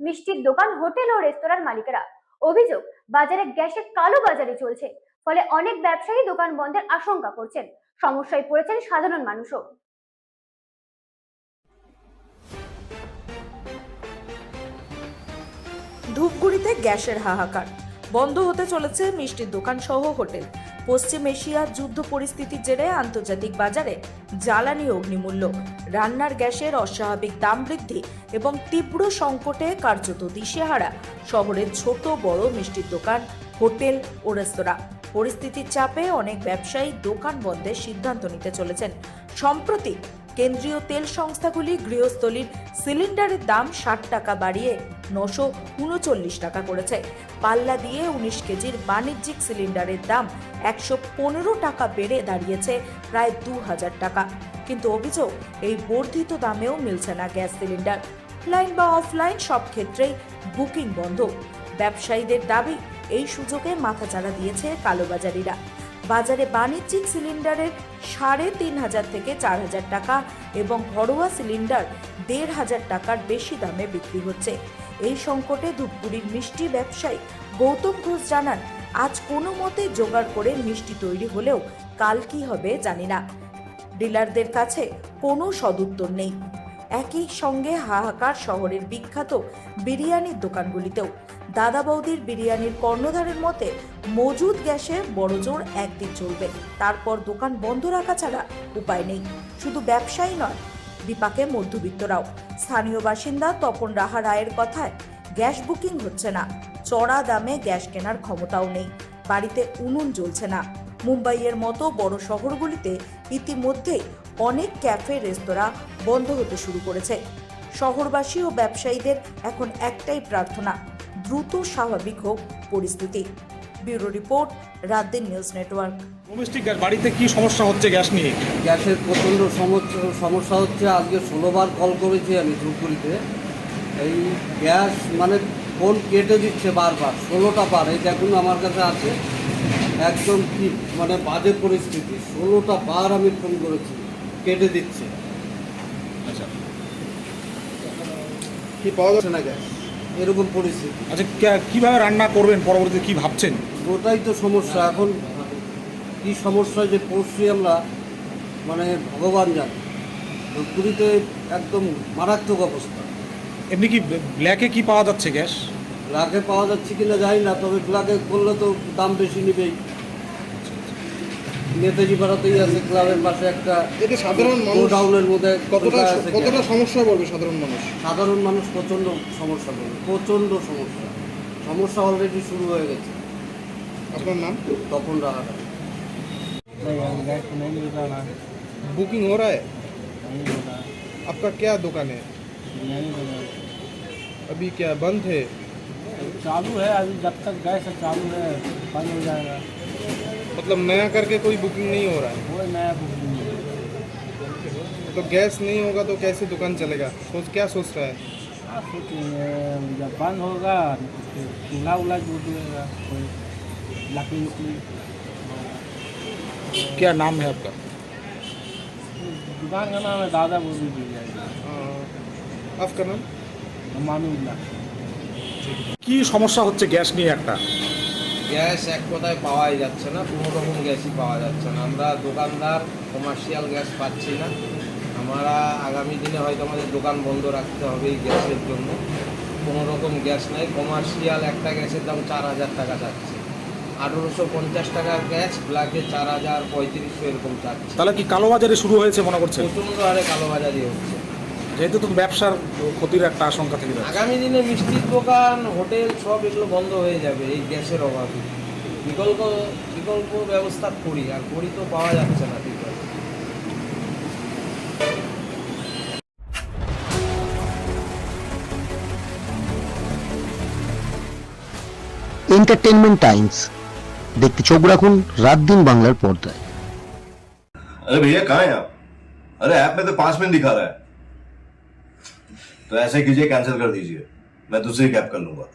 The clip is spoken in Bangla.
মিষ্টির দোকান, হোটেল ও রেস্তোরাঁর মালিকেরা। অভিযোগ, বাজারে গ্যাসের কালো বাজারি চলছে, ফলে অনেক ব্যবসায়ী দোকান বন্ধের আশঙ্কা করছেন। সমস্যায় পড়েছেন সাধারণ মানুষও। ধূপগুড়িতে গ্যাসের হাহাকার, বন্ধ হতে চলেছে মিষ্টির দোকান সহ হোটেল। পশ্চিম এশিয়ার যুদ্ধ পরিস্থিতির জেরে আন্তর্জাতিক বাজারে জ্বালানি অগ্নিমূল্য, রান্নার গ্যাসের অস্বাভাবিক দাম বৃদ্ধি এবং তীব্র সংকটে কার্যত দিশেহারা শহরের ছোট বড় মিষ্টির দোকান, হোটেল ও রেস্তোরাঁ। পরিস্থিতির চাপে অনেক ব্যবসায়ী দোকান বন্ধের সিদ্ধান্ত নিতে চলেছেন। সম্প্রতি কেন্দ্রীয় তেল সংস্থাগুলি গৃহস্থলীর সিলিন্ডারের দাম 60 টাকা বাড়িয়ে 939 টাকা করেছে। পাল্লা দিয়ে 19 কেজির বাণিজ্যিক সিলিন্ডারের দাম 115 টাকা বেড়ে দাঁড়িয়েছে প্রায় 2000 টাকা। কিন্তু অভিযোগ, এই বর্ধিত দামেও মিলছে না গ্যাস সিলিন্ডার। অনলাইন বা অফলাইন সব ক্ষেত্রেই বুকিং বন্ধ। ব্যবসায়ীদের দাবি, এই সুযোগে মাথাচাড়া দিয়েছে কালোবাজারিরা। বাজারে বাণিজ্যিক সিলিন্ডারের 3500 থেকে 4000 টাকা এবং ঘরোয়া সিলিন্ডার 1500 টাকার বেশি দামে বিক্রি হচ্ছে। এই সংকটে ধূপগুড়ির মিষ্টি ব্যবসায়ী গৌতম ঘোষ জানান, আজ কোনো মতে জোগাড় করে মিষ্টি তৈরি হলেও কাল কি হবে জানি না। ডিলারদের কাছে কোনো সদুত্তর নেই। একই সঙ্গে হাহাকার শহরের বিখ্যাত বিরিয়ানির দোকানগুলিতেও। দাদা বৌদির বিরিয়ানির কর্ণধারের মতে, মজুদ গ্যাসে বড়জোর একদিন চলবে, তারপর দোকান বন্ধ রাখা ছাড়া উপায় নেই। শুধু ব্যবসায়ী নয়, বিপাকে মধ্যবিত্তরাও। স্থানীয় বাসিন্দা তপন রাহা রায়ের কথায়, গ্যাস বুকিং হচ্ছে না, চড়া দামে গ্যাস কেনার ক্ষমতাও নেই, বাড়িতে উনুন জ্বলছে না। মুম্বাইয়ের মতো বড় শহরগুলিতে ইতিমধ্যেই অনেক ক্যাফে, রেস্তোরাঁ বন্ধ হতে শুরু করেছে। শহরবাসী ও ব্যবসায়ীদের এখন একটাই প্রার্থনা, দ্রুত স্বাভাবিক হোক পরিস্থিতি। Bureau report, রাতদিন news network. Domestic gas বাড়িতে কি সমস্যা হচ্ছে গ্যাস নিয়ে? গ্যাসের প্রচণ্ড সমস্যা হচ্ছে। আজকে 16 বার কল করেছি আমি ধূপগুড়িতে। এই গ্যাস মানে ফোন কেটে দিচ্ছে বারবার, 16টা বার। এই দেখুন আমার কাছে আছে, একদম কি মানে বাজে পরিস্থিতি। 16টা বার আমি ফোন করেছি, কেটে দিচ্ছে। আচ্ছা, কি পাওয়া যাচ্ছে না গ্যাস, এরকম পরিস্থিতি। আচ্ছা, কিভাবে রান্না করবেন পরবর্তীতে, কি ভাবছেন? ওটাই তো সমস্যা। এখন কি সমস্যা যে পড়ছি আমরা, মানে ভগবান জানে। ধূপগুড়িতে একদম মারাত্মক অবস্থা। এমনি কি ব্ল্যাকে কি পাওয়া যাচ্ছে গ্যাস? ব্ল্যাকে পাওয়া যাচ্ছে কিনা জানি না, তবে ব্ল্যাকে করলে তো দাম বেশি নেবেই। নেতাজি পাড়াতেই আছে, ক্লাবের পাশে একটা। এতে সাধারণ মানুষ গোডাউনের মধ্যে কতটা সমস্যা পড়বে সাধারণ মানুষ? সাধারণ মানুষ প্রচণ্ড সমস্যা পড়বে, প্রচণ্ড সমস্যা। সমস্যা অলরেডি শুরু হয়ে গেছে। আপনার नाम? তপন রাহা। नहीं गैस तो नहीं मिल रहा है। बुकिंग हो रहा है? नहीं हो रहा है। आपका क्या दुकान है? बिरयानी बना है। अभी क्या बंद है? चालू है अभी, जब तक गैस चालू है बंद हो जाएगा। मतलब नया करके कोई बुकिंग नहीं हो रहा है? कोई नया बुकिंग नहीं है। तो गैस नहीं होगा तो कैसे दुकान चलेगा? क्या सोच रहा है? हाँ सोचेंगे, जब बंद होगा फिर चूल्हा उल्हा जोड़ देगा, कोई लकड़ी उकड़ी। क्या नाम है आपका? दुकान का नाम है दादा बौदी बिरयानी, आपका नाम? मामीउल्लाह। কি সমস্যা হচ্ছে গ্যাস নিয়ে? একটা গ্যাস এক কথায় পাওয়াই যাচ্ছে না, কোনো রকম গ্যাসই পাওয়া যাচ্ছে না। আমরা দোকানদার কমার্শিয়াল গ্যাস পাচ্ছি না। আমরা আগামী দিনে হয়তো আমাদের দোকান বন্ধ রাখতে হবে এই গ্যাসের জন্য। কোনো রকম গ্যাস নাই। কমার্শিয়াল একটা গ্যাসের দাম 4000 টাকা যাচ্ছে, 1850 টাকার গ্যাস ব্ল্যাকে 4000, 3500 এরকম যাচ্ছে। তাহলে কি কালোবাজারি শুরু হয়েছে মনে করছেন? প্রচণ্ড হারে কালোবাজারি হচ্ছে। যেহেতু তো ব্যবসার ক্ষতির একটা আশঙ্কা থেকে যাচ্ছে। আগামী দিনে মিষ্টির দোকান, হোটেল সব এগুলো বন্ধ হয়ে যাবে এই গ্যাসের অভাবে। বিকল্প ব্যবস্থা করি, আর করি তো পাওয়া যাচ্ছে না ঠিকভাবে। এন্টারটেনমেন্ট টাইমস দেখতে চোখ রাখুন রাত दिन বাংলার পর্দায়। अरे भैया कहाँ हैं आप? अरे ऐप में तो 5 मिनट दिखा रहा है। तो ऐसे कीजिए, कैंसिल कर दीजिए, मैं दूसरी कैब कर लूंगा।